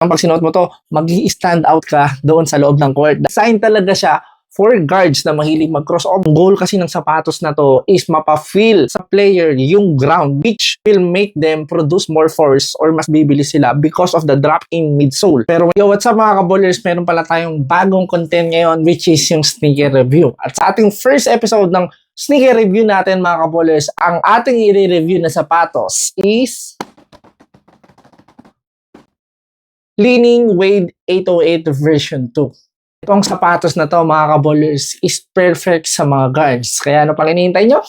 Pag sinuot mo to, mag-i-stand out ka doon sa loob ng court. Design talaga siya for guards na mahilig mag-crossover. Ang goal kasi ng sapatos na to is mapa-feel sa player yung ground, which will make them produce more force or mas bibilis sila because of the drop-in midsole. Pero what's up mga kaballers? Meron pala tayong bagong content ngayon, which is yung sneaker review. At sa ating first episode ng sneaker review natin mga kaballers, ang ating i-review na sapatos is Li-Ning Wade 808 version 2. Itong sapatos na to mga kaballers is perfect sa mga guards. Kaya ano pang hinihintay nyo?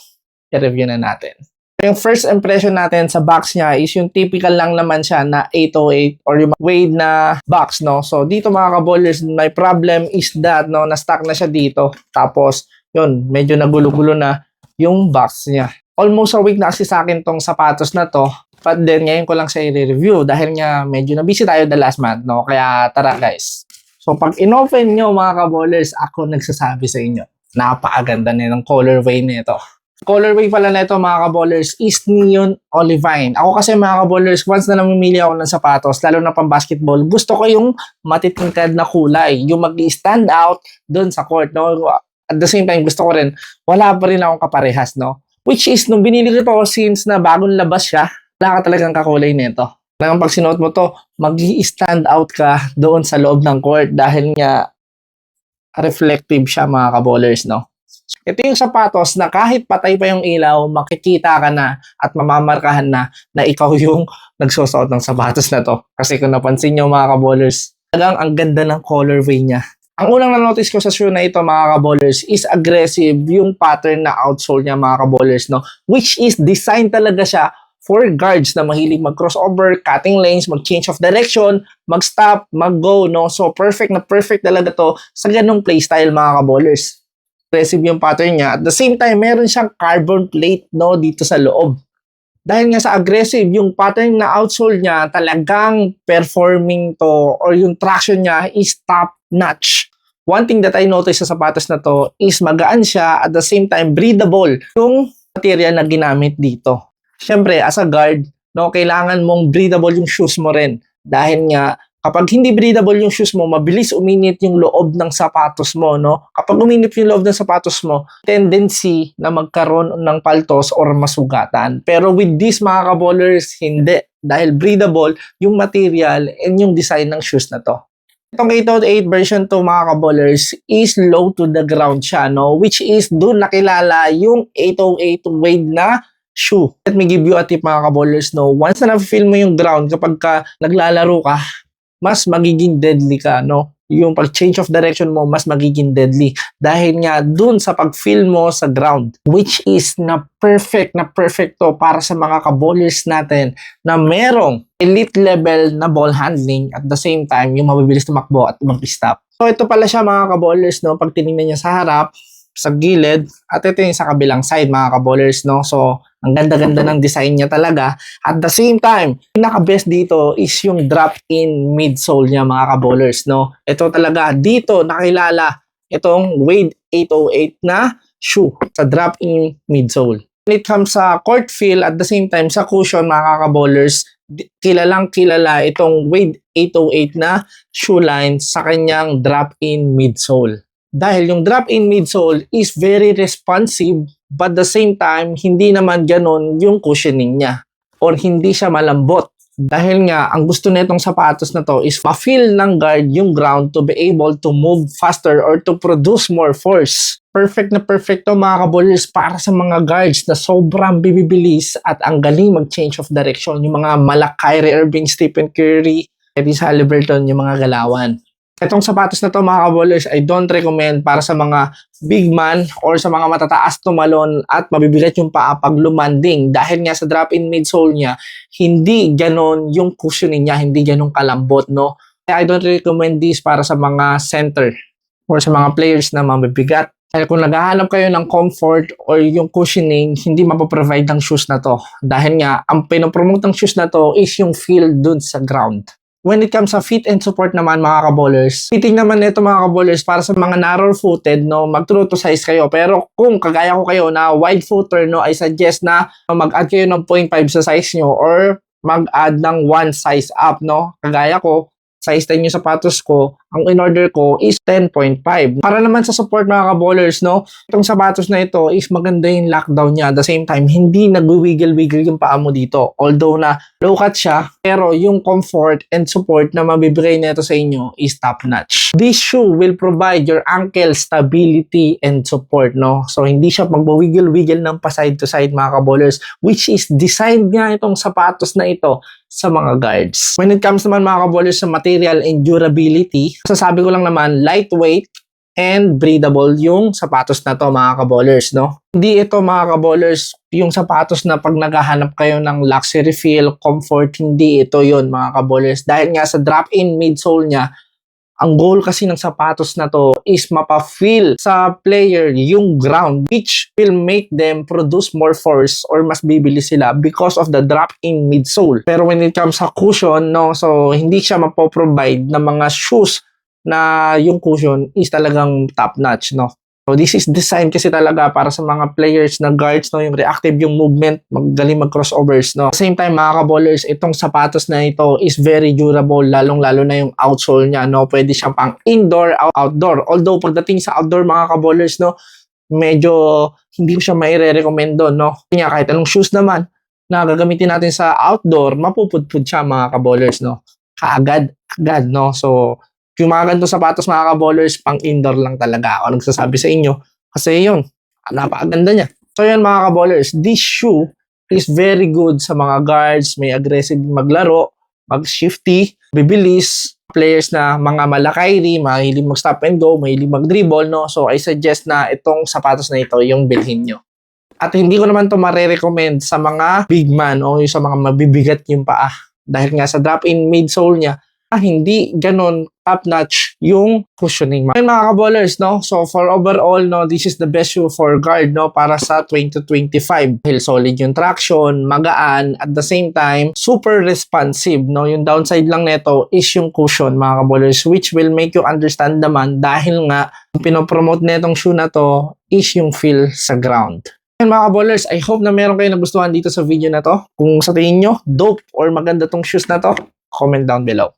I-review na natin. Yung first impression natin sa box niya is yung typical lang naman siya na 808 or yung Wade na box, no? So dito mga kaballers, my problem is that, no, na-stuck na siya dito. Tapos, yun, medyo nagulo-gulo na yung box niya. Almost a week na kasi sa akin tong sapatos na to. But then, ngayon ko lang siya i-review dahil nga medyo na-busy tayo the last month, no? Kaya tara guys. So, pag in-open nyo mga kaballers, ako nagsasabi sa inyo, napakaganda na ng colorway nito. Colorway pala nito mga kaballers is Neon Olivine. Ako kasi mga kaballers, once na namimili ako ng sapatos, lalo na pang basketball, gusto ko yung matitingkad na kulay. Yung mag-stand out doon sa court, no? At the same time, gusto ko rin, wala pa rin akong kaparehas, no? Which is, nung binili ko to, since na bagong labas siya, wala ka talagang kakulay nito. Pag sinuot mo to, mag-i-stand out ka doon sa loob ng court dahil nga reflective siya mga kaballers, no? Ito yung sapatos na kahit patay pa yung ilaw, makikita ka na at mamamarkahan na ikaw yung nagsusuot ng sapatos na to. Kasi kung napansin nyo mga kaballers, talagang ang ganda ng colorway niya. Ang unang na-notice ko sa shoe na ito mga kaballers is aggressive yung pattern na outsole niya mga kaballers, no? Which is designed talaga siya for guards na mahilig mag-crossover, cutting lanes, mag-change of direction, mag-stop, mag-go, no? So, perfect na perfect talaga to sa ganung playstyle, mga kaballers. Aggressive yung pattern niya. At the same time, meron siyang carbon plate, no, dito sa loob. Dahil nga sa aggressive, yung pattern na outsole niya, talagang performing to or yung traction niya is top-notch. One thing that I noticed sa sapatos na to is magaan siya, at the same time, breathable yung material na ginamit dito. Siyempre, as a guard, no, kailangan mong breathable yung shoes mo rin. Dahil nga, kapag hindi breathable yung shoes mo, mabilis uminit yung loob ng sapatos mo, no? Kapag uminit yung loob ng sapatos mo, tendency na magkaroon ng paltos or masugatan. Pero with this, mga kaballers, hindi. Dahil breathable yung material and yung design ng shoes na to. Itong 808 version 2 mga kaballers is low to the ground siya, no? Which is doon nakilala yung 808 Wade na shoe. Let me give you a tip mga kaballers, no? Once na na-feel mo yung ground kapag ka naglalaro ka, mas magiging deadly ka, no? Yung pag-change of direction mo, mas magiging deadly. Dahil nga dun sa pag-feel mo sa ground. Which is na perfect to para sa mga kaballers natin na merong elite level na ball handling at the same time yung mabibilis tumakbo at mag-stop. So ito pala siya mga kaballers, no? Pag tinignan niya sa harap, sa gilid, at ito yung sa kabilang side mga kaballers, no? So ang ganda-ganda ng design niya talaga. At the same time, pinaka-best dito is yung drop-in midsole niya mga kaballers, no? Ito talaga, dito nakilala itong Wade 808 na shoe sa drop-in midsole. When it comes sa court feel, at the same time sa cushion mga kaballers, kilalang kilala itong Wade 808 na shoe line sa kanyang drop-in midsole. Dahil yung drop-in midsole is very responsive, but the same time, hindi naman ganon yung cushioning niya. Or hindi siya malambot. Dahil nga, ang gusto nitong sapatos na to is ma-feel ng guard yung ground to be able to move faster or to produce more force. Perfect na perfect to mga kaballers para sa mga guards na sobrang bibibilis at ang galing mag-change of direction. Yung mga Kyrie Irving, Stephen Curry, Tyrese Haliburton, yung mga galawan. Itong sapatos na to mga kaballers, I don't recommend para sa mga big man or sa mga matataas tumalon at mabibigat yung paa pag lumanding. Dahil nga sa drop-in midsole niya, hindi ganon yung cushioning niya, hindi ganon kalambot, no? Kaya I don't recommend this para sa mga center or sa mga players na mabibigat. Kaya kung naghahanap kayo ng comfort or yung cushioning, hindi mapaprovide ng shoes na to. Dahil nga, ang pinopromote ng shoes na to is yung feel dun sa ground. When it comes sa fit and support naman mga kaballers, fitting naman nito mga kaballers para sa mga narrow-footed, no, mag-true to size kayo. Pero kung kagaya ko kayo na wide-footer, no, I suggest na mag-add kayo ng 0.5 sa size nyo or mag-add ng 1 size up, no. Kagaya ko, size 10 yung sapatos ko, ang in-order ko is 10.5. Para naman sa support mga kaballers, no? Itong sapatos na ito is maganda yung lockdown niya. At the same time, hindi nag-wiggle-wiggle yung paa mo dito. Although na low cut siya, pero yung comfort and support na mabibigay nito sa inyo is top notch. This shoe will provide your ankle stability and support, no? So, hindi siya mag-wiggle-wiggle ng pa-side to side mga kaballers, which is designed nga itong sapatos na ito sa mga guards. When it comes naman mga kaballers sa material and durability, sasabi ko lang naman lightweight and breathable yung sapatos na to mga kaballers, no? Hindi ito mga kaballers yung sapatos na pag naghahanap kayo ng luxury feel, comfort, hindi ito yon mga kaballers. Dahil nga sa drop-in midsole niya, ang goal kasi ng sapatos na to is mapa-feel sa player yung ground, which will make them produce more force or mas bibilis sila because of the drop-in midsole. Pero when it comes sa cushion, no, so hindi siya mapoprovide ng mga shoes na yung cushion is talagang top-notch, no. So this is designed kasi talaga para sa mga players na guards, no, yung reactive yung movement, magaling mag-crossovers, no. At the same time, mga kaballers, itong sapatos na ito is very durable, lalong-lalo na yung outsole niya, no. Pwede siyang pang indoor, outdoor. Although pagdating sa outdoor, mga kaballers, no, medyo hindi ko siya maire-recommend doon, no. Kanya kahit anong shoes naman na gagamitin natin sa outdoor, mapupudpud siya, mga kaballers, no. Kaagad, no. So yung mga ganitong sapatos mga kaballers, pang indoor lang talaga ako nagsasabi sa inyo. Kasi yun, napakaganda niya. So yun mga kaballers, this shoe is very good sa mga guards, may aggressive maglaro, mag-shifty, bibilis, players na mga malakairi, mahilig mag-stop and go, mahilig mag-dribble, no? So I suggest na itong sapatos na ito yung bilhin nyo. At hindi ko naman ito marirecommend sa mga big man o sa mga mabibigat yung paa. Dahil nga sa drop-in midsole niya, hindi ganon top-notch yung cushioning. Ayun mga kaballers, no? So for overall, no, this is the best shoe for guard, no, para sa 2025. Dahil solid yung traction, magaan, at the same time, super responsive, no? Yung downside lang nito is yung cushion, mga kaballers, which will make you understand naman dahil nga, yung pinopromote netong shoe na to is yung feel sa ground. And mga kaballers, I hope na meron kayo nagustuhan dito sa video na to. Kung sa tingin nyo, dope or maganda tong shoes na to, comment down below.